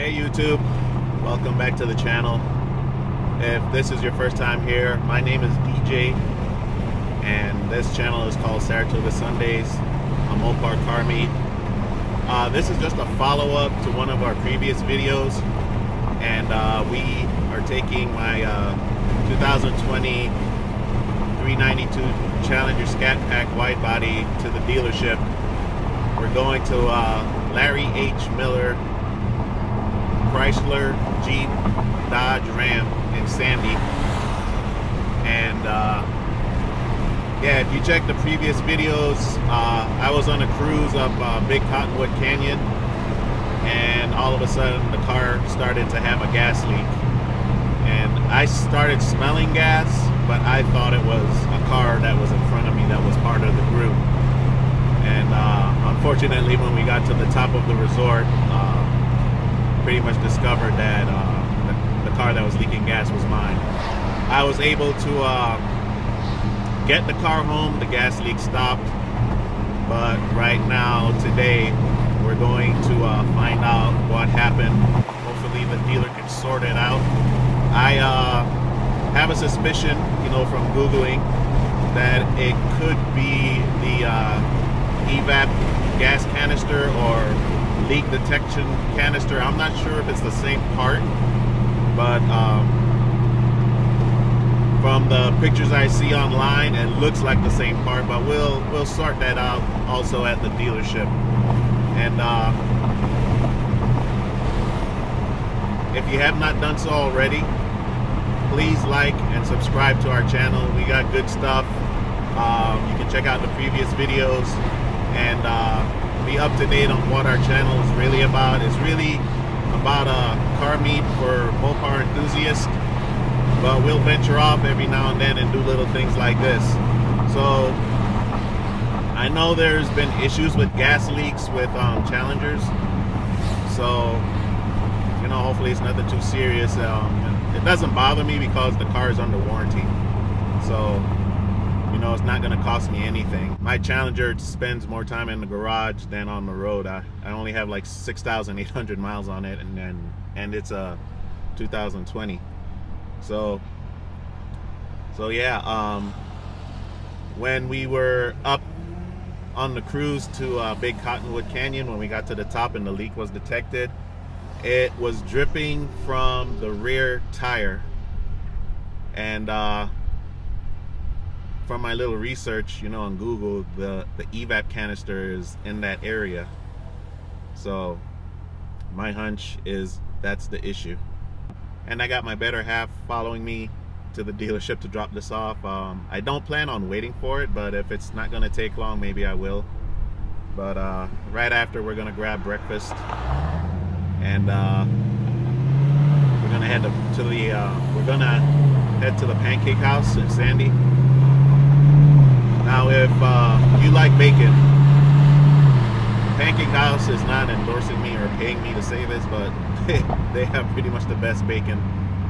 Hey YouTube, welcome back to the channel. If this is your first time here, my name is DJ and this channel is called Saratoga Sundays, a Mopar car meet. This is just a follow-up to one of our previous videos, and we are taking my 2020 392 Challenger Scat Pack wide body to the dealership. We're going to Larry H. Miller Chrysler, Jeep, Dodge, Ram in Sandy. And yeah, if you check the previous videos, I was on a cruise up Big Cottonwood Canyon, and all of a sudden the car started to have a gas leak. And I started smelling gas, but I thought it was a car that was in front of me that was part of the group. And unfortunately, when we got to the top of the resort, pretty much discovered that the car that was leaking gas was mine. I was able to get the car home, the gas leak stopped, but right now, today, we're going to find out what happened. Hopefully the dealer can sort it out. I have a suspicion, from Googling, that it could be the evap gas canister or leak detection canister. I'm not sure if it's the same part, but from the pictures I see online, it looks like the same part, but we'll sort that out also at the dealership. And if you have not done so already, please like and subscribe to our channel. We got good stuff. You can check out the previous videos and be up to date on what our channel is really about. It's really about a car meet for Mopar enthusiasts, but we'll venture off every now and then and do little things like this. So I know there's been issues with gas leaks with Challengers, so hopefully it's nothing too serious. It doesn't bother me because the car is under warranty, so it's not going to cost me anything. My Challenger spends more time in the garage than on the road. I only have like 6,800 miles on it, and it's a 2020. So yeah, when we were up on the cruise to Big Cottonwood Canyon, when we got to the top and the leak was detected, it was dripping from the rear tire. And from my little research, on Google, the evap canister is in that area. So my hunch is that's the issue. And I got my better half following me to the dealership to drop this off. I don't plan on waiting for it, but if it's not gonna take long, maybe I will. But right after, we're gonna grab breakfast, and we're gonna head to the Pancake House in Sandy. Now, if you like bacon, Pancake House is not endorsing me or paying me to say this, but they have pretty much the best bacon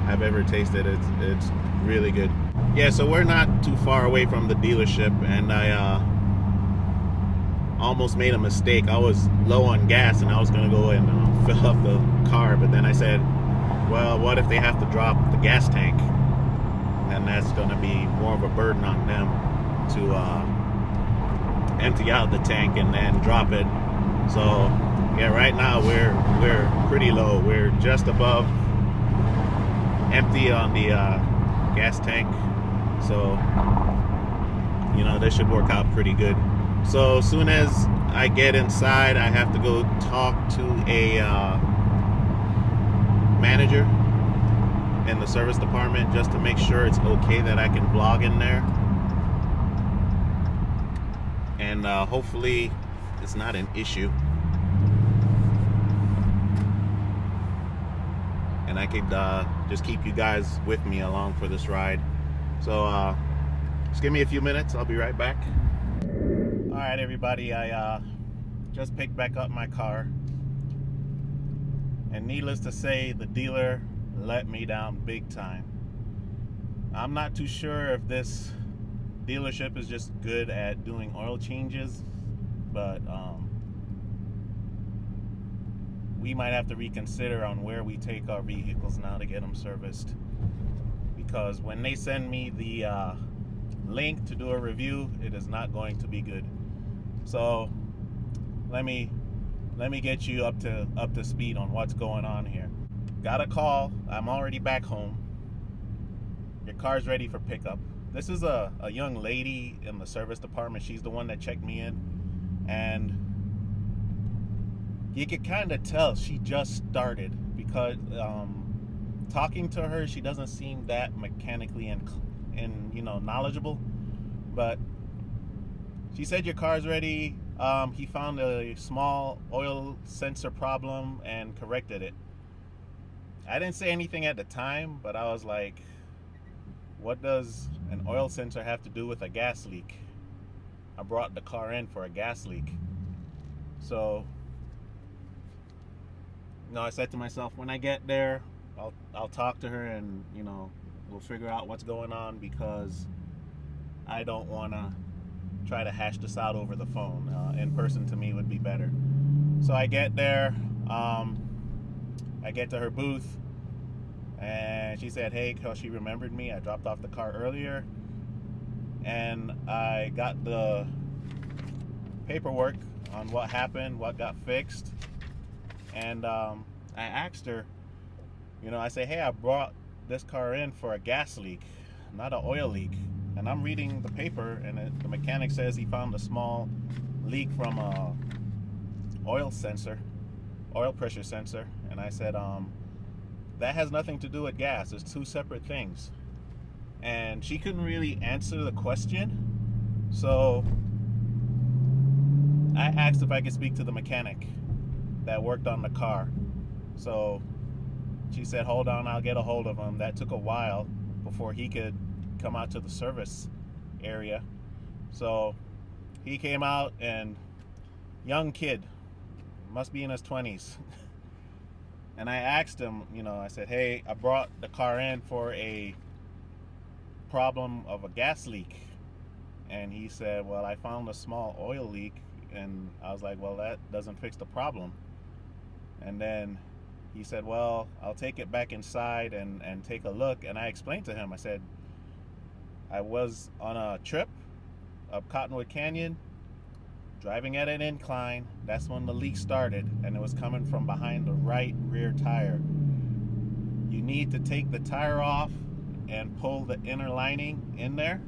I've ever tasted. It's really good. Yeah, so we're not too far away from the dealership, and I almost made a mistake. I was low on gas, and I was gonna go and fill up the car, but then I said, well, what if they have to drop the gas tank? And that's gonna be more of a burden on them to empty out the tank and then drop it. So yeah, right now we're pretty low. We're just above empty on the gas tank, so this should work out pretty good. So as soon as I get inside, I have to go talk to a manager in the service department just to make sure it's okay that I can vlog in there. And hopefully it's not an issue, and I could just keep you guys with me along for this ride. So just give me a few minutes, I'll be right back. All right, everybody, I just picked back up my car, and needless to say, the dealer let me down big time. I'm not too sure if this dealership is just good at doing oil changes, but we might have to reconsider on where we take our vehicles now to get them serviced. Because when they send me the link to do a review, it is not going to be good. So let me get you up to speed on what's going on here. Got a call. I'm already back home. Your car's ready for pickup. This is a young lady in the service department. She's the one that checked me in, and you could kind of tell she just started because talking to her, she doesn't seem that mechanically and knowledgeable. But she said your car's ready. He found a small oil sensor problem and corrected it. I didn't say anything at the time, but I was like, what does an oil sensor have to do with a gas leak? I brought the car in for a gas leak. So, I said to myself, when I get there, I'll talk to her and, we'll figure out what's going on, because I don't want to try to hash this out over the phone. In person to me would be better. So I get there, I get to her booth, and she said, hey, because she remembered me. I dropped off the car earlier, and I got the paperwork on what happened, what got fixed, and I asked her, I say, hey, I brought this car in for a gas leak, not an oil leak. And I'm reading the paper, and the mechanic says he found a small leak from a oil pressure sensor. And I said, that has nothing to do with gas. It's two separate things. And she couldn't really answer the question. So I asked if I could speak to the mechanic that worked on the car. So she said, hold on, I'll get a hold of him. That took a while before he could come out to the service area. So he came out, and young kid, must be in his 20s. And I asked him, I said, hey, I brought the car in for a problem of a gas leak. And he said, well, I found a small oil leak. And I was like, well, that doesn't fix the problem. And then he said, well, I'll take it back inside and take a look. And I explained to him, I said, I was on a trip up Cottonwood Canyon, driving at an incline. That's when the leak started, and it was coming from behind the right rear tire. You need to take the tire off and pull the inner lining in there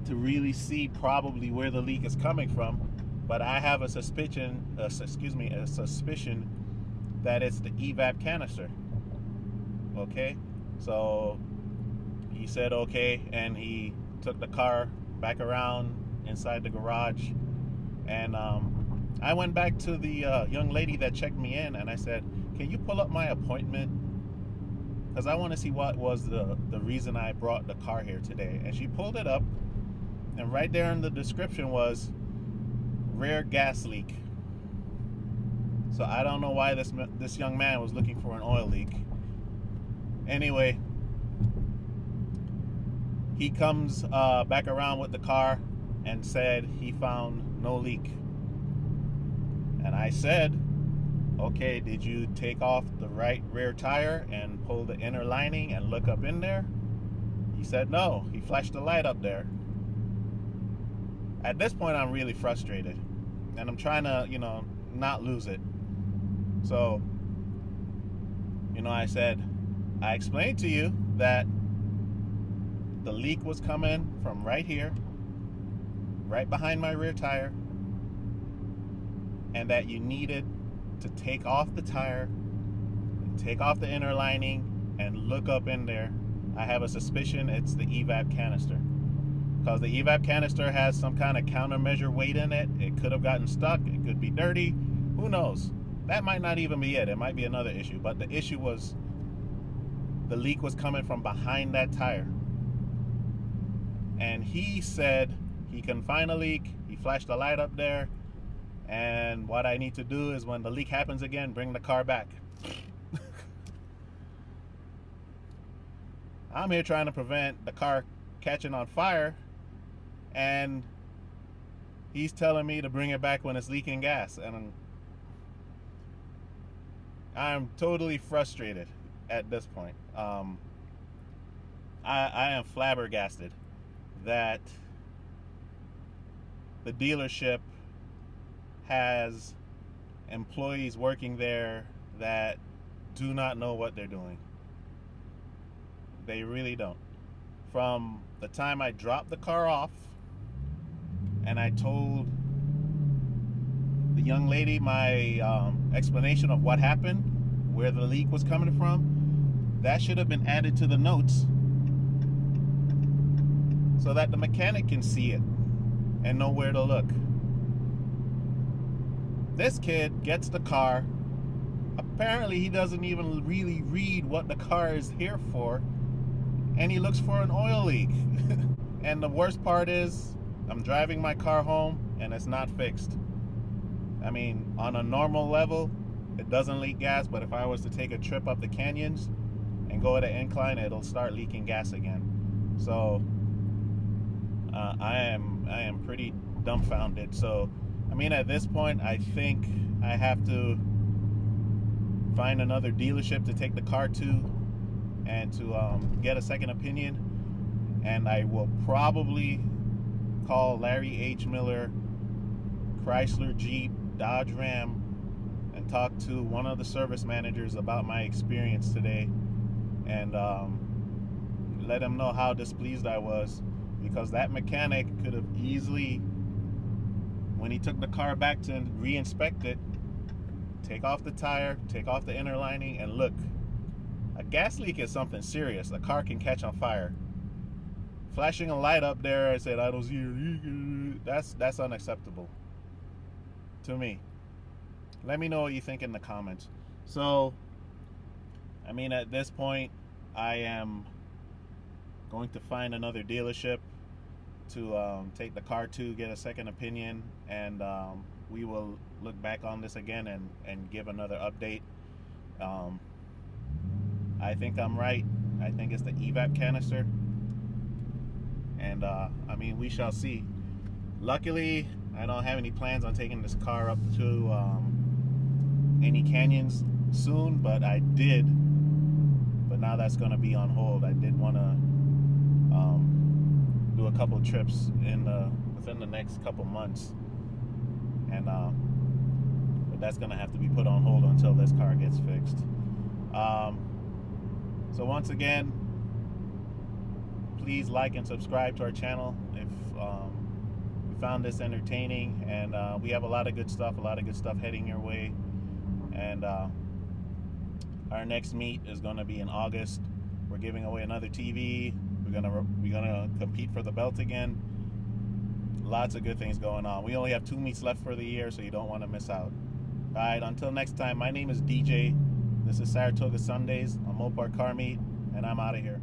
to really see probably where the leak is coming from. But I have a suspicion that it's the evap canister. Okay, so he said okay, and he took the car back around inside the garage, and I went back to the young lady that checked me in, and I said, can you pull up my appointment, because I want to see what was the reason I brought the car here today. And she pulled it up, and right there in the description was rear gas leak. So I don't know why this young man was looking for an oil leak. Anyway, he comes back around with the car and said he found no leak. And I said, okay, did you take off the right rear tire and pull the inner lining and look up in there? He said no. He flashed the light up there. At this point, I'm really frustrated, and I'm trying to, not lose it. So, I said, I explained to you that the leak was coming from right here, right behind my rear tire, and that you needed to take off the tire, take off the inner lining, and look up in there. I have a suspicion it's the evap canister, because the evap canister has some kind of countermeasure weight in it. It could have gotten stuck. It could be dirty. Who knows? That might not even be it. It might be another issue. But the issue was the leak was coming from behind that tire. And he said he can find a leak. He flashed the light up there. And what I need to do is, when the leak happens again, bring the car back. I'm here trying to prevent the car catching on fire, and he's telling me to bring it back when it's leaking gas. And I'm totally frustrated at this point. I am flabbergasted that the dealership has employees working there that do not know what they're doing. They really don't. From the time I dropped the car off and I told the young lady my explanation of what happened, where the leak was coming from, that should have been added to the notes so that the mechanic can see it and know where to look. This kid gets the car. Apparently he doesn't even really read what the car is here for, and he looks for an oil leak. And the worst part is, I'm driving my car home and it's not fixed. I mean, on a normal level, it doesn't leak gas, but if I was to take a trip up the canyons and go at an incline, it'll start leaking gas again. So I am pretty dumbfounded. So I mean, at this point, I think I have to find another dealership to take the car to and to get a second opinion. And I will probably call Larry H. Miller, Chrysler, Jeep, Dodge, Ram, and talk to one of the service managers about my experience today, and let him know how displeased I was, because that mechanic could have easily, when he took the car back to re-inspect it, take off the tire, take off the inner lining, and look, a gas leak is something serious. A car can catch on fire. Flashing a light up there, I said, I don't see it. That's unacceptable to me. Let me know what you think in the comments. So, I mean, at this point, I am going to find another dealership to take the car to, get a second opinion, and we will look back on this again and give another update. I think I'm right. I think it's the evap canister, and I mean, we shall see. Luckily, I don't have any plans on taking this car up to any canyons soon, but I did. But now that's going to be on hold. I did want to do a couple trips within the next couple months, and but that's going to have to be put on hold until this car gets fixed. So once again, please like and subscribe to our channel if you found this entertaining, and we have a lot of good stuff heading your way. And our next meet is going to be in August. We're giving away another TV. We're gonna compete for the belt again. Lots of good things going on. We only have 2 meets left for the year, so you don't want to miss out. All right, until next time, my name is DJ. This is Saratoga Sundays, a Mopar car meet, and I'm out of here.